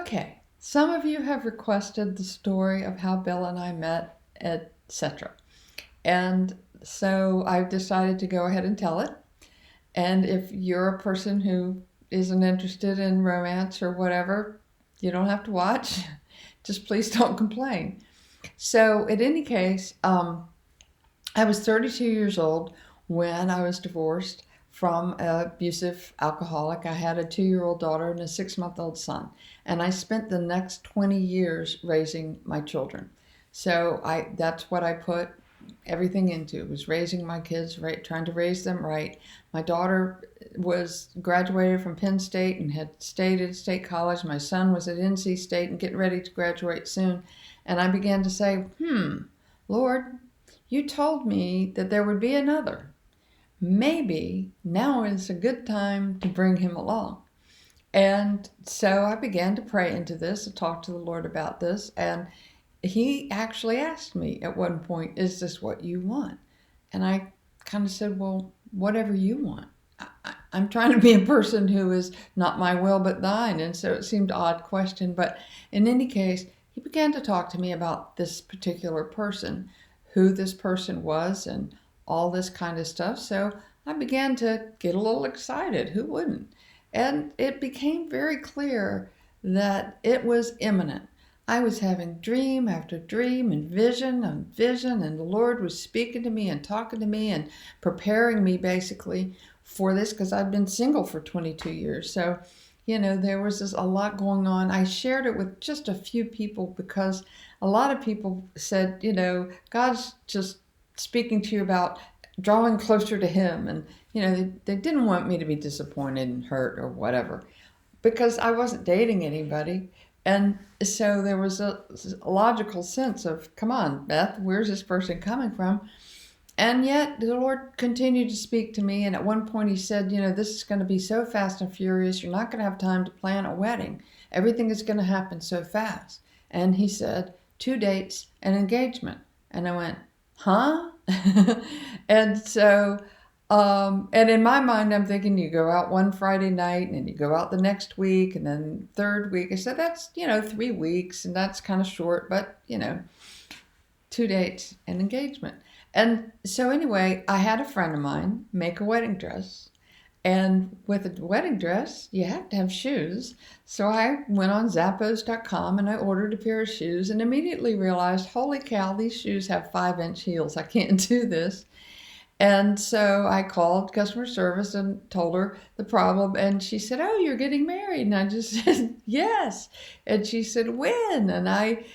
Okay, some of you have requested the story of how Bill and I met, etc. And so I've decided to go ahead and tell it. And if you're a person who isn't interested in romance or whatever, you don't have to watch. Just please don't complain. So, in any case, I was 32 years old when I was divorced from an abusive alcoholic. I had a 2-year-old daughter and a 6-month-old son, and I spent the next 20 years raising my children. So that's what I put everything into, was raising my kids, right, trying to raise them right. My daughter was graduated from Penn State and had stayed at State College. My son was at NC State and getting ready to graduate soon. And I began to say, Lord, you told me that there would be another. Maybe now is a good time to bring him along. And so I began to pray into this and talk to the Lord about this. And he actually asked me at one point, is this what you want? And I kind of said, well, whatever you want. I'm trying to be a person who is not my will but thine. And so it seemed an odd question. But in any case, he began to talk to me about this particular person, who this person was, and all this kind of stuff. So I began to get a little excited. Who wouldn't? And it became very clear that it was imminent. I was having dream after dream and vision and vision, and the Lord was speaking to me and talking to me and preparing me basically for this, because I've been single for 22 years. So, there was a lot going on. I shared it with just a few people because a lot of people said, God's just speaking to you about drawing closer to Him. And, they didn't want me to be disappointed and hurt or whatever, because I wasn't dating anybody. And so there was a logical sense of, come on, Beth, where's this person coming from? And yet the Lord continued to speak to me. And at one point he said, this is going to be so fast and furious. You're not going to have time to plan a wedding. Everything is going to happen so fast. And he said, 2 dates and engagement. And I went, huh? And so, and in my mind, I'm thinking you go out one Friday night and then you go out the next week and then third week. I said, that's, 3 weeks, and that's kind of short, but, 2 dates and engagement. And so anyway, I had a friend of mine make a wedding dress. And with a wedding dress, you have to have shoes. So I went on Zappos.com and I ordered a pair of shoes and immediately realized, holy cow, these shoes have 5-inch heels. I can't do this. And so I called customer service and told her the problem. And she said, oh, you're getting married. And I just said, yes. And she said, when? And I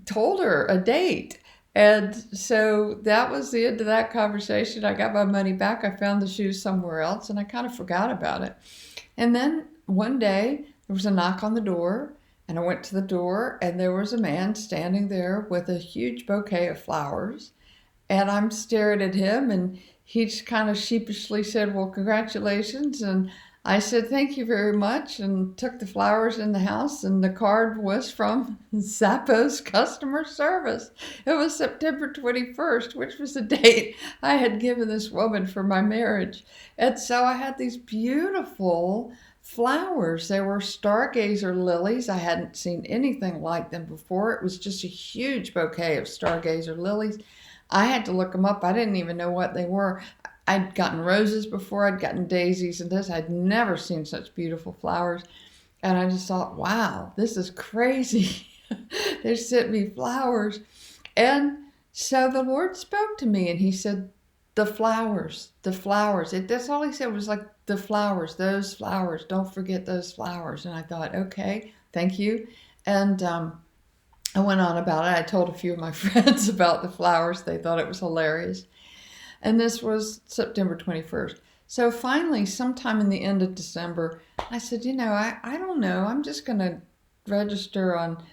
told her a date. And so that was the end of that conversation. I got my money back. I found the shoes somewhere else and I kind of forgot about it. And then one day there was a knock on the door, and I went to the door and there was a man standing there with a huge bouquet of flowers. And I'm staring at him, and he just kind of sheepishly said, well, congratulations. And I said, thank you very much, and took the flowers in the house. And the card was from Zappos customer service. It was September 21st, which was the date I had given this woman for my marriage. And so I had these beautiful flowers. They were stargazer lilies. I hadn't seen anything like them before. It was just a huge bouquet of stargazer lilies. I had to look them up. I didn't even know what they were. I'd gotten roses before. I'd gotten daisies and this. I'd never seen such beautiful flowers. And I just thought, wow, this is crazy. They sent me flowers. And so the Lord spoke to me and he said, the flowers, the flowers. That's all he said was like, the flowers, those flowers. Don't forget those flowers. And I thought, okay, thank you. And I went on about it. I told a few of my friends about the flowers. They thought it was hilarious. And this was September 21st. So finally, sometime in the end of December, I said, I don't know. I'm just going to register on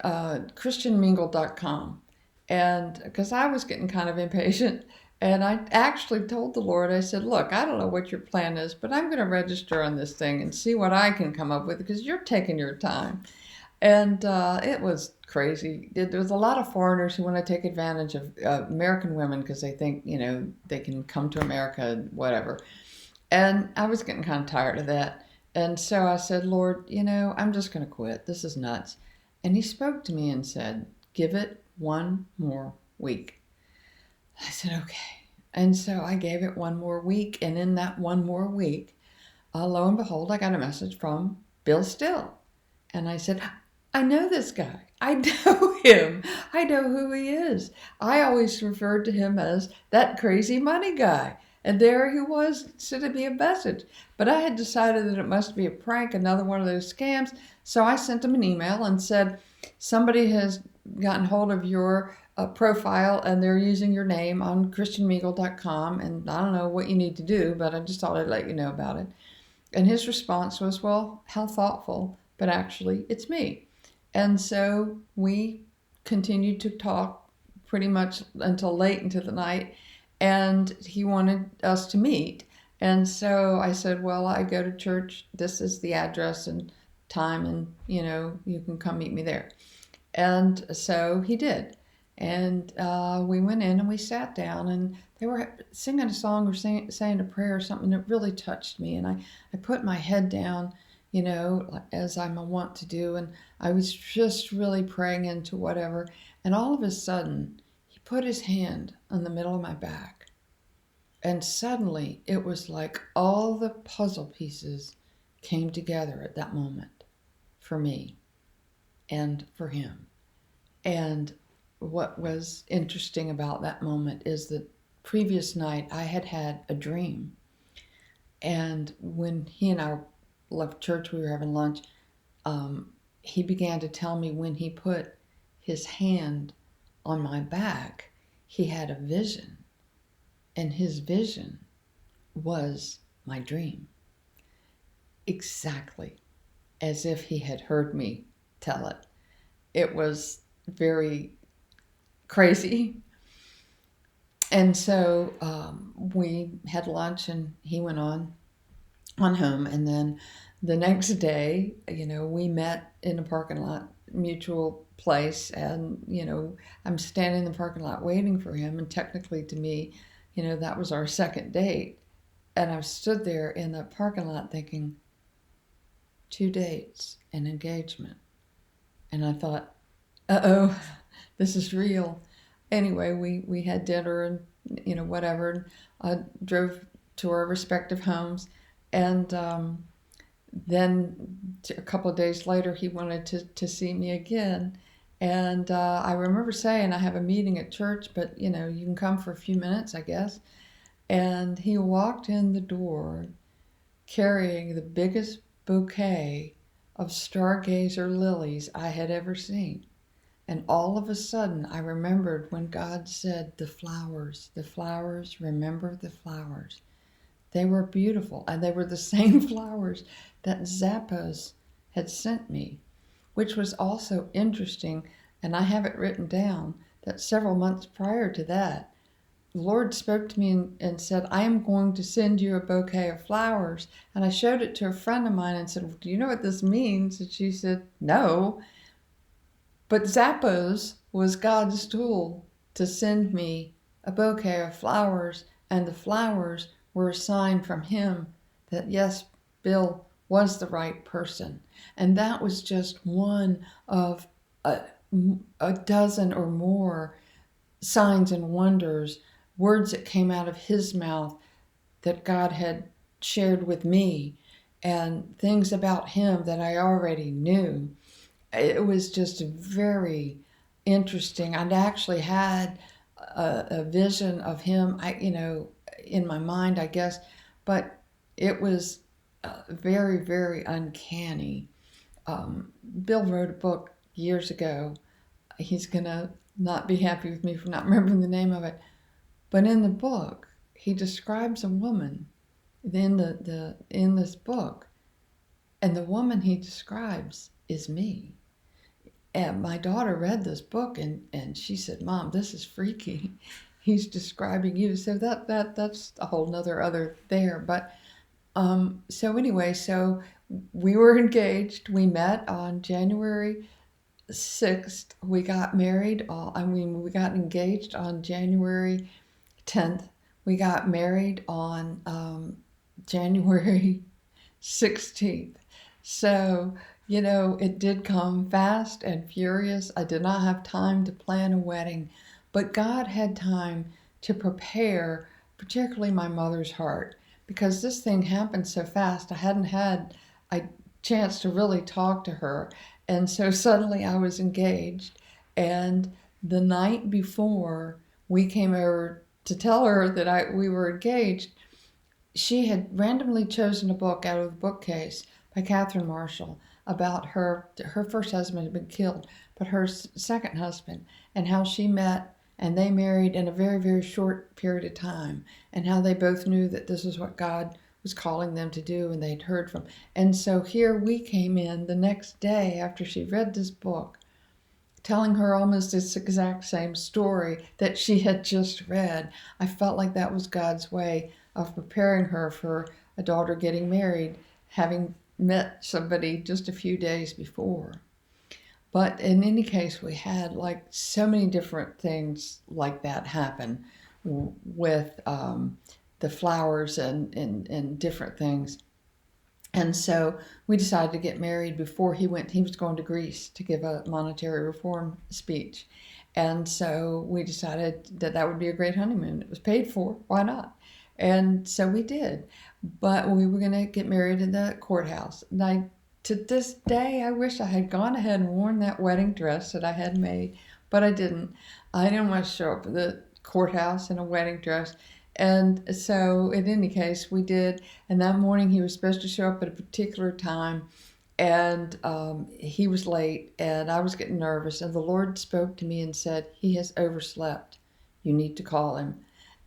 christianmingle.com. And because I was getting kind of impatient. And I actually told the Lord, I said, look, I don't know what your plan is, but I'm going to register on this thing and see what I can come up with, because you're taking your time. And it was crazy. There's a lot of foreigners who want to take advantage of American women because they think, they can come to America, whatever. And I was getting kind of tired of that. And so I said, Lord, I'm just going to quit. This is nuts. And he spoke to me and said, give it one more week. I said, okay. And so I gave it one more week. And in that one more week, lo and behold, I got a message from Bill Still. And I said, I know this guy. I know him. I know who he is. I always referred to him as that crazy money guy. And there he was sending me a message. But I had decided that it must be a prank, another one of those scams. So I sent him an email and said, somebody has gotten hold of your profile and they're using your name on christianmingle.com. And I don't know what you need to do, but I just thought I'd let you know about it. And his response was, well, how thoughtful, but actually it's me. And so we continued to talk pretty much until late into the night, and he wanted us to meet. And so I said, well, I go to church. This is the address and time, and you can come meet me there. And so he did. And we went in and we sat down, and they were singing a song or saying a prayer or something that really touched me. And I put my head down, as I'm a wont to do. And I was just really praying into whatever. And all of a sudden, he put his hand on the middle of my back. And suddenly, it was like all the puzzle pieces came together at that moment for me and for him. And what was interesting about that moment is that previous night I had had a dream. And when he and I left church, we were having lunch, he began to tell me when he put his hand on my back, he had a vision. And his vision was my dream. Exactly as if he had heard me tell it. It was very crazy. And so we had lunch and he went on home. And then the next day, we met in a parking lot, mutual place. And, I'm standing in the parking lot waiting for him. And technically to me, that was our second date. And I stood there in the parking lot thinking, 2 dates, an engagement. And I thought, uh-oh, this is real. Anyway, we had dinner and, whatever. Drove to our respective homes. And then a couple of days later, he wanted to see me again. And I remember saying, I have a meeting at church, but, you can come for a few minutes, I guess. And he walked in the door carrying the biggest bouquet of stargazer lilies I had ever seen. And all of a sudden, I remembered when God said, the flowers, remember the flowers. They were beautiful, and they were the same flowers that Zappos had sent me, which was also interesting, and I have it written down that several months prior to that, the Lord spoke to me and said, I am going to send you a bouquet of flowers. And I showed it to a friend of mine and said, well, do you know what this means? And she said, no. But Zappos was God's tool to send me a bouquet of flowers, and the flowers were a sign from him that, yes, Bill was the right person. And that was just one of a dozen or more signs and wonders, words that came out of his mouth that God had shared with me, and things about him that I already knew. It was just very interesting. I'd actually had a vision of him, in my mind, I guess, but it was very, very uncanny. Bill wrote a book years ago. He's gonna not be happy with me for not remembering the name of it, but in the book, he describes a woman in this book, and the woman he describes is me. And my daughter read this book and she said, Mom, this is freaky. He's describing you. So that's a whole nother other there. But so anyway, so we were engaged. We met on January 6th. We got married. We got engaged on January 10th. We got married on January 16th. So, it did come fast and furious. I did not have time to plan a wedding, but God had time to prepare, particularly my mother's heart, because this thing happened so fast. I hadn't had a chance to really talk to her. And so suddenly I was engaged. And the night before we came over to tell her that we were engaged, she had randomly chosen a book out of the bookcase by Catherine Marshall about her first husband had been killed, but her second husband, and how she met and they married in a very, very short period of time, and how they both knew that this is what God was calling them to do, and they'd heard from. And so here we came in the next day after she read this book, telling her almost this exact same story that she had just read. I felt like that was God's way of preparing her for a daughter getting married, having met somebody just a few days before. But in any case, we had like so many different things like that happen with the flowers and different things. And so we decided to get married before he went. He was going to Greece to give a monetary reform speech. And so we decided that that would be a great honeymoon. It was paid for. Why not? And so we did. But we were going to get married in the courthouse. And to this day, I wish I had gone ahead and worn that wedding dress that I had made, but I didn't. I didn't want to show up at the courthouse in a wedding dress. And so, in any case, we did. And that morning, he was supposed to show up at a particular time, and he was late, and I was getting nervous. And the Lord spoke to me and said, "He has overslept. You need to call him."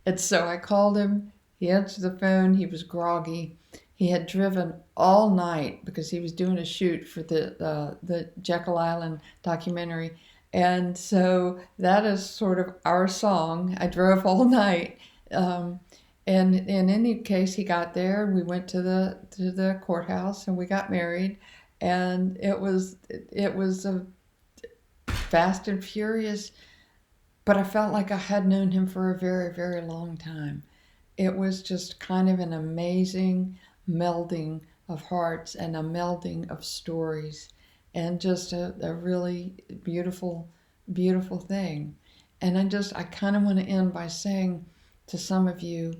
And so I called him. He answered the phone. He was groggy. He had driven all night because he was doing a shoot for the Jekyll Island documentary. And so that is sort of our song. I drove all night. And in any case, he got there. We went to the courthouse and we got married. And it was a fast and furious, but I felt like I had known him for a very, very long time. It was just kind of an amazing melding of hearts and a melding of stories, and just a really beautiful, beautiful thing. And I kind of want to end by saying to some of you,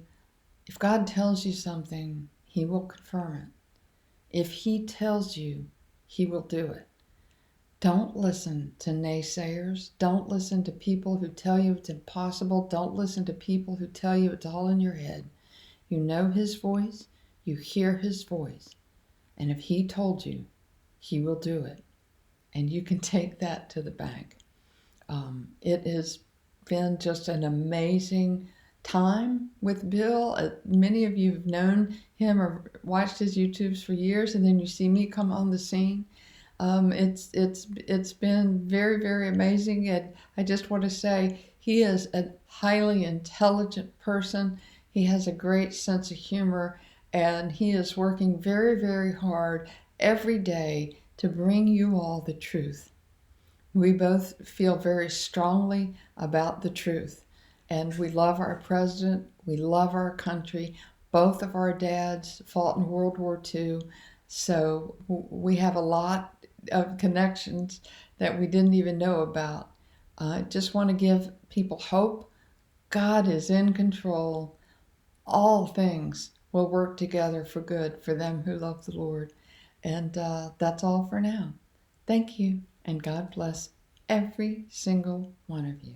if God tells you something, he will confirm it. If he tells you, he will do it. Don't listen to naysayers. Don't listen to people who tell you it's impossible. Don't listen to people who tell you it's all in your head. You know his voice. You hear his voice. And if he told you, he will do it. And you can take that to the bank. It has been just an amazing time with Bill. Many of you have known him or watched his YouTubes for years, and then you see me come on the scene. It's been very, very amazing, and I just want to say he is a highly intelligent person. He has a great sense of humor, and he is working very, very hard every day to bring you all the truth. We both feel very strongly about the truth, and we love our president. We love our country. Both of our dads fought in World War II, so we have a lot of connections that we didn't even know about. I just want to give people hope. God is in control. All things will work together for good for them who love the Lord. And that's all for now. Thank you, and God bless every single one of you.